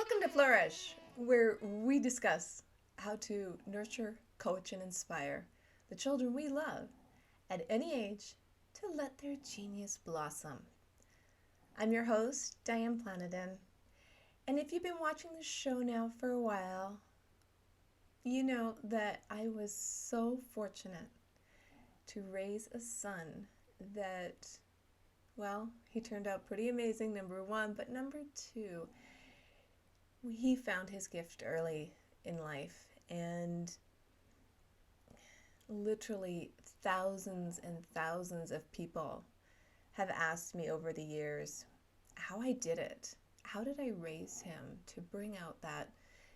Welcome to Flourish, where we discuss how to nurture, coach, and inspire the children we love at any age to let their genius blossom. I'm your host, Diane Planadin, and if you've been watching the show now for a while, you know that I was so fortunate to raise a son that, well, he turned out pretty amazing, number one, but number two, he found his gift early in life, and literally thousands and thousands of people have asked me over the years how I did it. How did I raise him to bring out that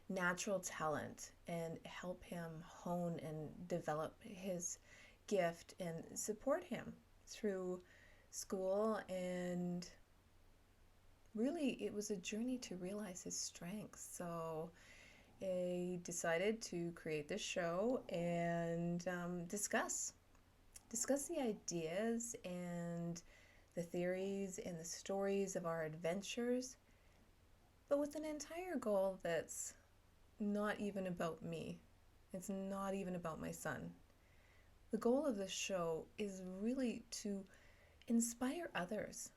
natural talent and help him hone and develop his gift and support him through school? And really, it was a journey to realize his strengths. So I decided to create this show and discuss the ideas and the theories and the stories of our adventures, but with an entire goal that's not even about me. It's not even about my son. The goal of this show is really to inspire others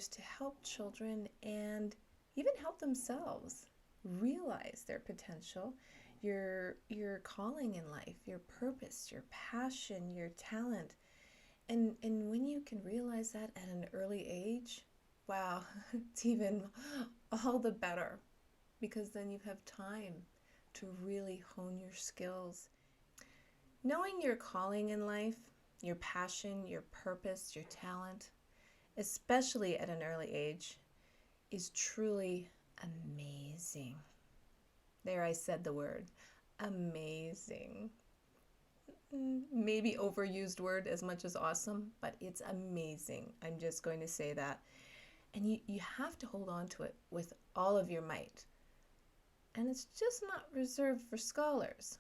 to help children and even help themselves realize their potential, your calling in life, your purpose, your passion, your talent. And when you can realize that at an early age, wow, it's even all the better, because then you have time to really hone your skills. Knowing your calling in life, your passion, your purpose, your talent, especially at an early age, is truly amazing. There, I said the word, amazing. Maybe overused word as much as awesome, but it's amazing. I'm just going to say that. And you have to hold on to it with all of your might. And it's just not reserved for scholars.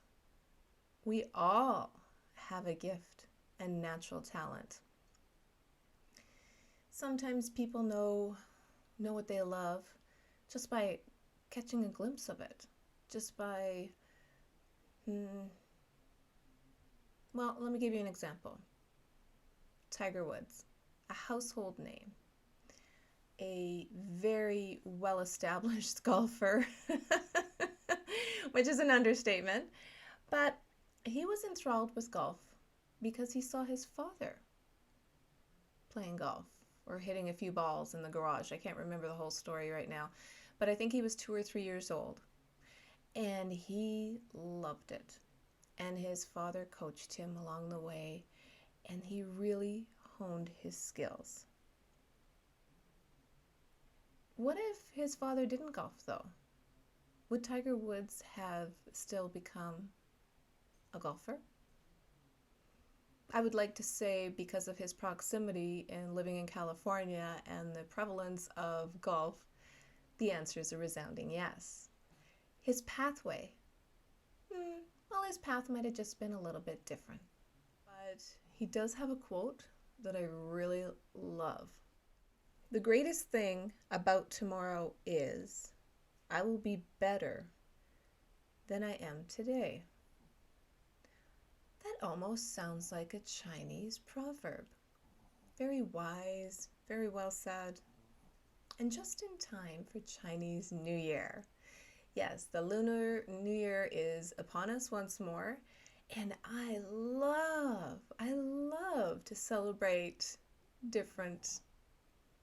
We all have a gift and natural talent. Sometimes people know what they love just by catching a glimpse of it, just by, well, let me give you an example. Tiger Woods, a household name, a very well-established golfer, which is an understatement, but he was enthralled with golf because he saw his father playing golf or hitting a few balls in the garage. I can't remember the whole story right now, but I think he was 2 or 3 years old, and he loved it. And his father coached him along the way, and he really honed his skills. What if his father didn't golf, though? Would Tiger Woods have still become a golfer? I would like to say, because of his proximity and living in California and the prevalence of golf, the answer is a resounding yes. His pathway, well, his path might have just been a little bit different. But he does have a quote that I really love. The greatest thing about tomorrow is I will be better than I am today. That almost sounds like a Chinese proverb. Very wise, very well said, and just in time for Chinese New Year. Yes, the Lunar New Year is upon us once more, and I love to celebrate different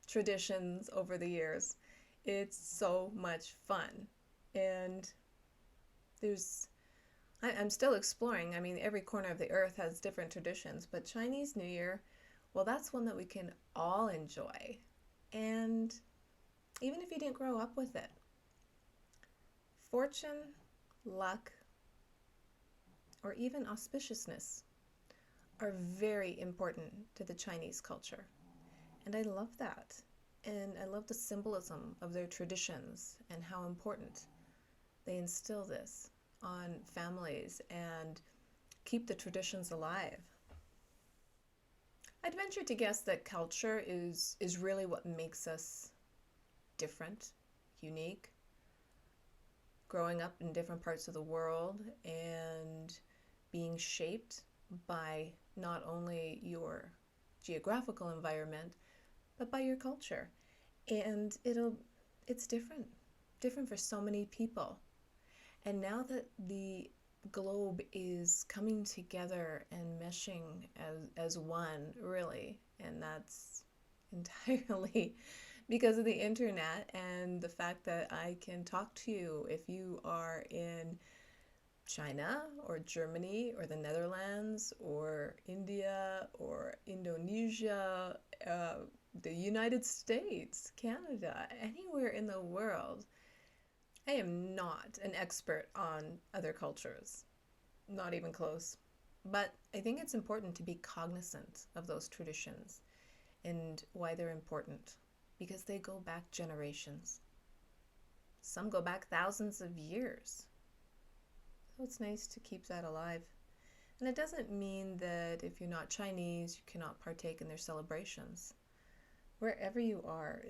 traditions over the years. It's so much fun, and I'm still exploring. I mean, every corner of the earth has different traditions, but Chinese New Year, well, that's one that we can all enjoy. And even if you didn't grow up with it, fortune, luck, or even auspiciousness are very important to the Chinese culture. And I love that. And I love the symbolism of their traditions and how important they instill this on families and keep the traditions alive. I'd venture to guess that culture is really what makes us different, unique, growing up in different parts of the world and being shaped by not only your geographical environment, but by your culture. And it's different for so many people. And now that the globe is coming together and meshing as one, really, and that's entirely because of the internet and the fact that I can talk to you if you are in China or Germany or the Netherlands or India or Indonesia, the United States, Canada, anywhere in the world. I am not an expert on other cultures, not even close. But I think it's important to be cognizant of those traditions and why they're important because they go back generations. Some go back thousands of years. So it's nice to keep that alive. And it doesn't mean that if you're not Chinese, you cannot partake in their celebrations. Wherever you are,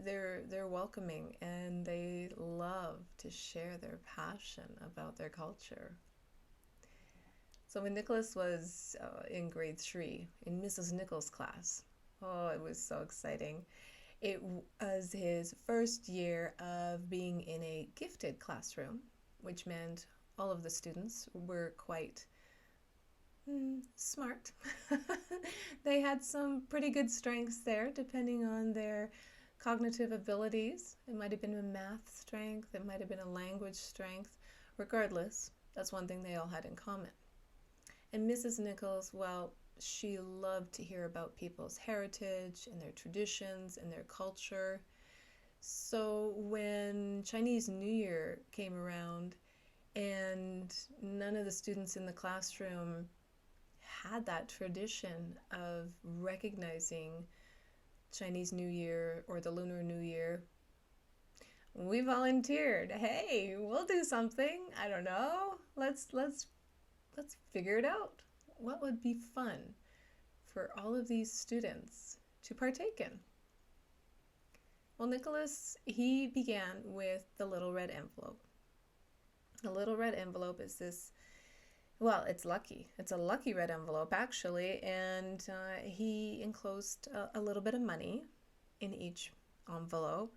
they're welcoming and they love to share their passion about their culture. So when Nicholas was in grade 3 in Mrs. Nichols' class, oh, it was so exciting. It was his first year of being in a gifted classroom, which meant all of the students were quite smart. They had some pretty good strengths there, depending on their cognitive abilities. It might have been a math strength, it might have been a language strength. Regardless, that's one thing they all had in common. And Mrs. Nichols, well, she loved to hear about people's heritage and their traditions and their culture. So when Chinese New Year came around and none of the students in the classroom had that tradition of recognizing Chinese New Year or the Lunar New Year, we volunteered. Hey, we'll do something. I don't know. Let's figure it out. What would be fun for all of these students to partake in? Well, Nicholas, he began with the little red envelope. The little red envelope is this, well, it's lucky. It's a lucky red envelope, actually, and he enclosed a little bit of money in each envelope,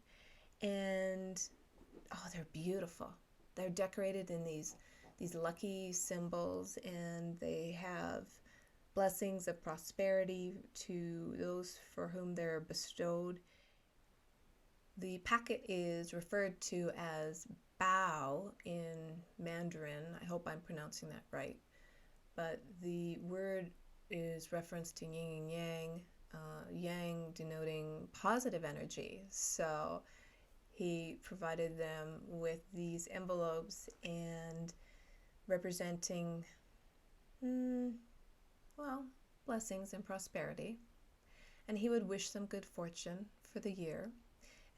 and oh, they're beautiful. They're decorated in these lucky symbols, and they have blessings of prosperity to those for whom they're bestowed. The packet is referred to as bao in Mandarin. I hope I'm pronouncing that right. But the word is referenced to yin and yang, yang denoting positive energy. So he provided them with these envelopes and representing, well, blessings and prosperity. And he would wish them good fortune for the year.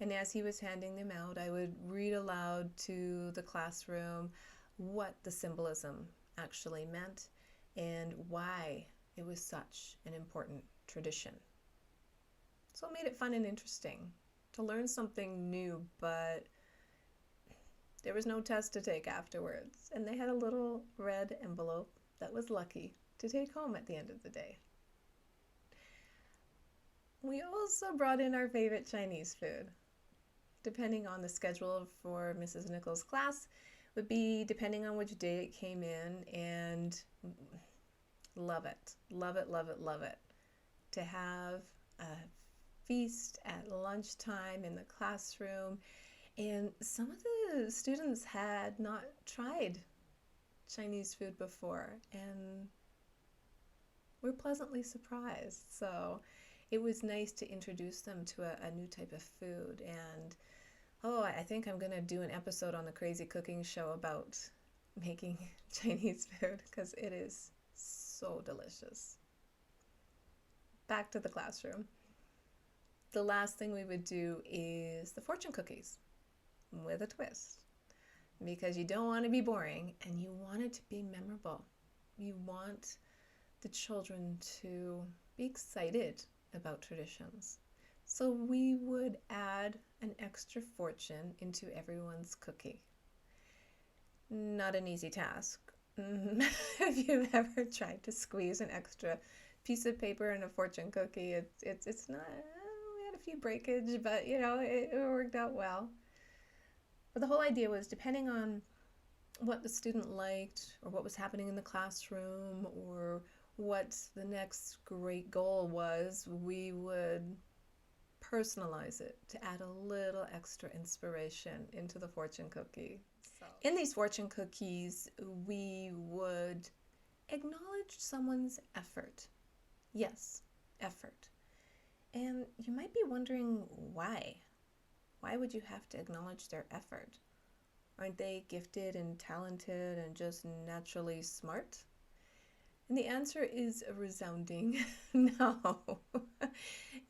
And as he was handing them out, I would read aloud to the classroom what the symbolism actually meant and why it was such an important tradition. So it made it fun and interesting to learn something new, but there was no test to take afterwards. And they had a little red envelope that was lucky to take home at the end of the day. We also brought in our favorite Chinese food. Depending on the schedule for Mrs. Nichols' class, would be depending on which day it came in, and love it, love it, love it, love it. To have a feast at lunchtime in the classroom, and some of the students had not tried Chinese food before, and were pleasantly surprised. So it was nice to introduce them to a new type of food. And oh, I think I'm going to do an episode on the Crazy Cooking Show about making Chinese food because it is so delicious. Back to the classroom. The last thing we would do is the fortune cookies with a twist, because you don't want to be boring and you want it to be memorable. You want the children to be excited about traditions. So we would add an extra fortune into everyone's cookie. Not an easy task. If you've ever tried to squeeze an extra piece of paper in a fortune cookie, it's not. We had a few breakage, but it worked out well. But the whole idea was, depending on what the student liked, or what was happening in the classroom, or what the next great goal was, we would personalize it to add a little extra inspiration into the fortune cookie. So, in these fortune cookies, we would acknowledge someone's effort. Yes, effort. And you might be wondering why. Why would you have to acknowledge their effort? Aren't they gifted and talented and just naturally smart? And the answer is a resounding no.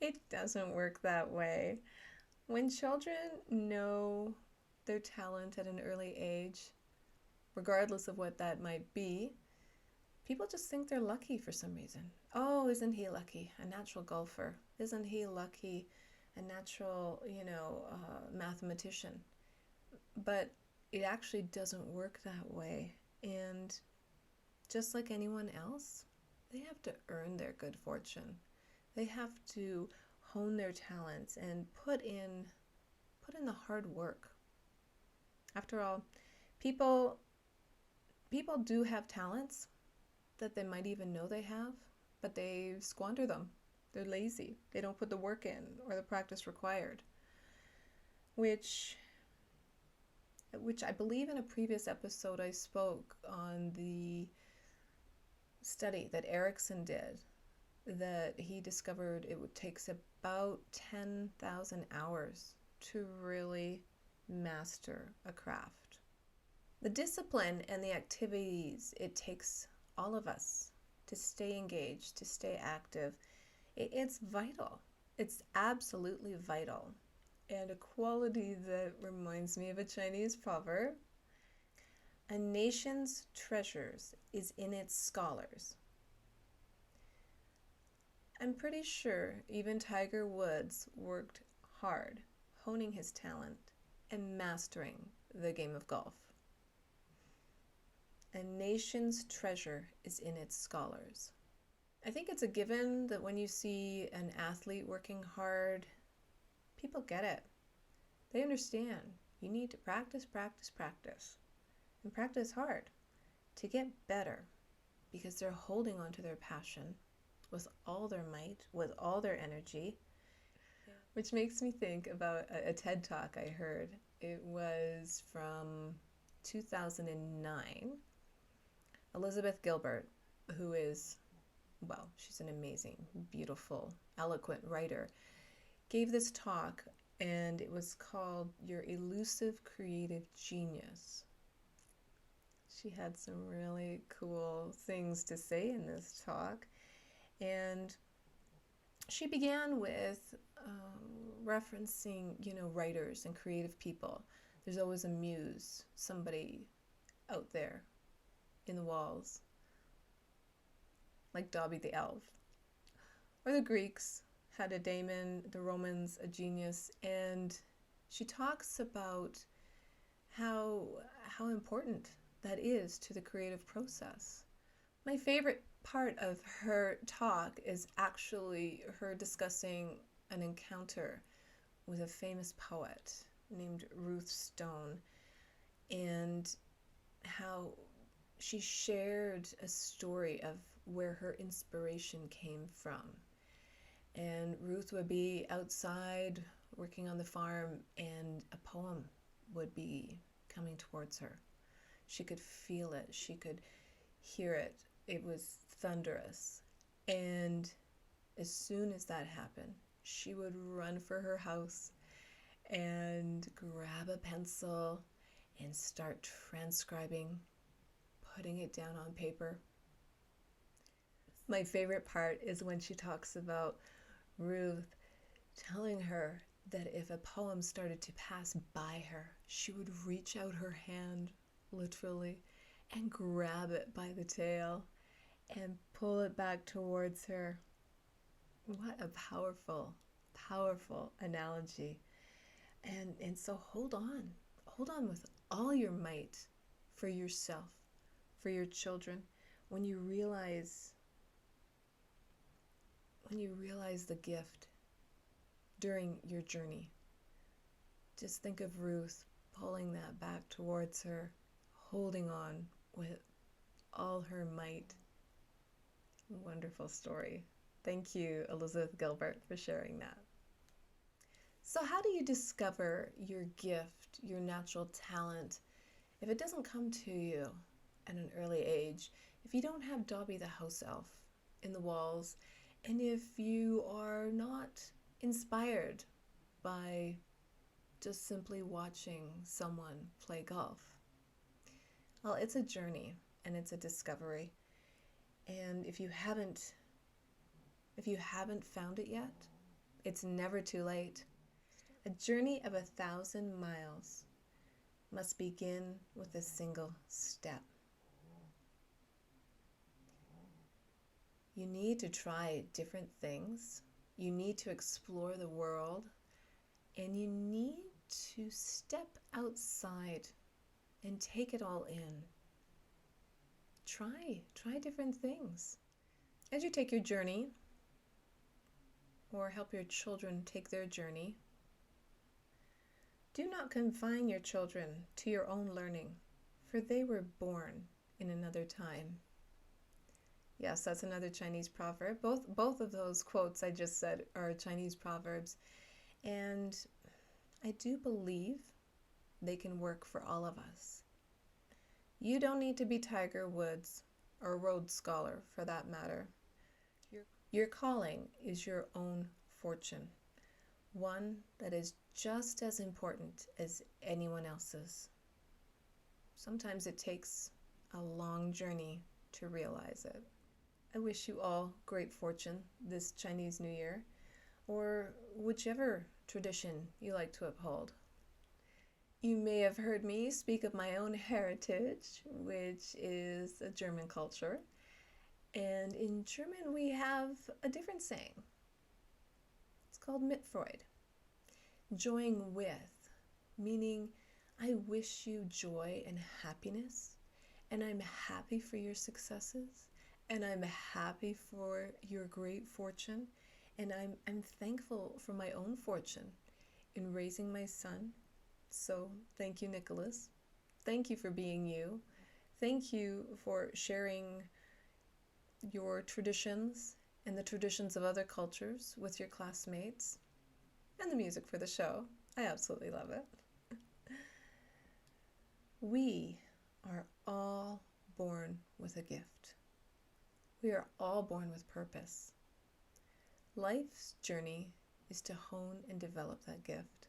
It doesn't work that way. When children know their talent at an early age, regardless of what that might be, people just think they're lucky for some reason. Oh, isn't he lucky? A natural golfer. Isn't he lucky? A natural, mathematician. But it actually doesn't work that way. And just like anyone else, they have to earn their good fortune. They have to hone their talents and put in the hard work. After all, people do have talents that they might even know they have, but they squander them. They're lazy. They don't put the work in or the practice required. Which I believe in a previous episode I spoke on the study that Erickson did, that he discovered it takes about 10,000 hours to really master a craft. The discipline and the activities it takes all of us to stay engaged, to stay active, it's vital. It's absolutely vital. And a quality that reminds me of a Chinese proverb: a nation's treasures is in its scholars. I'm pretty sure even Tiger Woods worked hard, honing his talent and mastering the game of golf. A nation's treasure is in its scholars. I think it's a given that when you see an athlete working hard, people get it. They understand you need to practice, practice, practice, and practice hard to get better, because they're holding on to their passion with all their might, with all their energy. Which makes me think about a TED Talk I heard. It was from 2009. Elizabeth Gilbert, who is, well, she's an amazing, beautiful, eloquent writer, gave this talk, and it was called Your Elusive Creative Genius. She had some really cool things to say in this talk, and she began with referencing, writers and creative people. There's always a muse, somebody out there in the walls, like Dobby the elf. Or the Greeks had a daemon, the Romans a genius, and she talks about how important that is to the creative process. My favorite part of her talk is actually her discussing an encounter with a famous poet named Ruth Stone, and how she shared a story of where her inspiration came from. And Ruth would be outside working on the farm, and a poem would be coming towards her. She could feel it. She could hear it. It was thunderous. And as soon as that happened, she would run for her house and grab a pencil and start transcribing, putting it down on paper. My favorite part is when she talks about Ruth telling her that if a poem started to pass by her, she would reach out her hand, literally, and grab it by the tail and pull it back towards her. What a powerful, powerful analogy. And so hold on with all your might for yourself, for your children, when you realize the gift during your journey. Just think of Ruth pulling that back towards her, holding on with all her might. Wonderful story. Thank you, Elizabeth Gilbert, for sharing that. So how do you discover your gift, your natural talent, if it doesn't come to you at an early age? If you don't have Dobby the house elf in the walls, and if you are not inspired by just simply watching someone play golf. Well, it's a journey and it's a discovery. And if you haven't found it yet, it's never too late. A journey of 1,000 miles must begin with a single step. You need to try different things. You need to explore the world, and you need to step outside and take it all in. Try different things. As you take your journey, or help your children take their journey, do not confine your children to your own learning, for they were born in another time. Yes, that's another Chinese proverb. Both of those quotes I just said are Chinese proverbs, and I do believe they can work for all of us. You don't need to be Tiger Woods or Rhodes Scholar for that matter. Your calling is your own fortune, one that is just as important as anyone else's. Sometimes it takes a long journey to realize it. I wish you all great fortune this Chinese New Year, or whichever tradition you like to uphold. You may have heard me speak of my own heritage, which is a German culture. And in German we have a different saying. It's called Mitfreud. Joying with, meaning I wish you joy and happiness, and I'm happy for your successes, and I'm happy for your great fortune, and I'm thankful for my own fortune in raising my son. So thank you, Nicholas. Thank you for being you. Thank you for sharing your traditions and the traditions of other cultures with your classmates, and the music for the show. I absolutely love it. We are all born with a gift. We are all born with purpose. Life's journey is to hone and develop that gift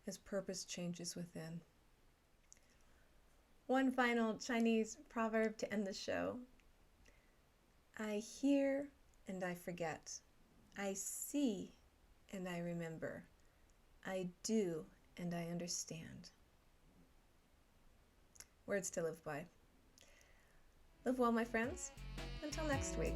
as purpose changes within. One final Chinese proverb to end the show. I hear and I forget. I see and I remember. I do and I understand. Words to live by. Live well, my friends. Until next week.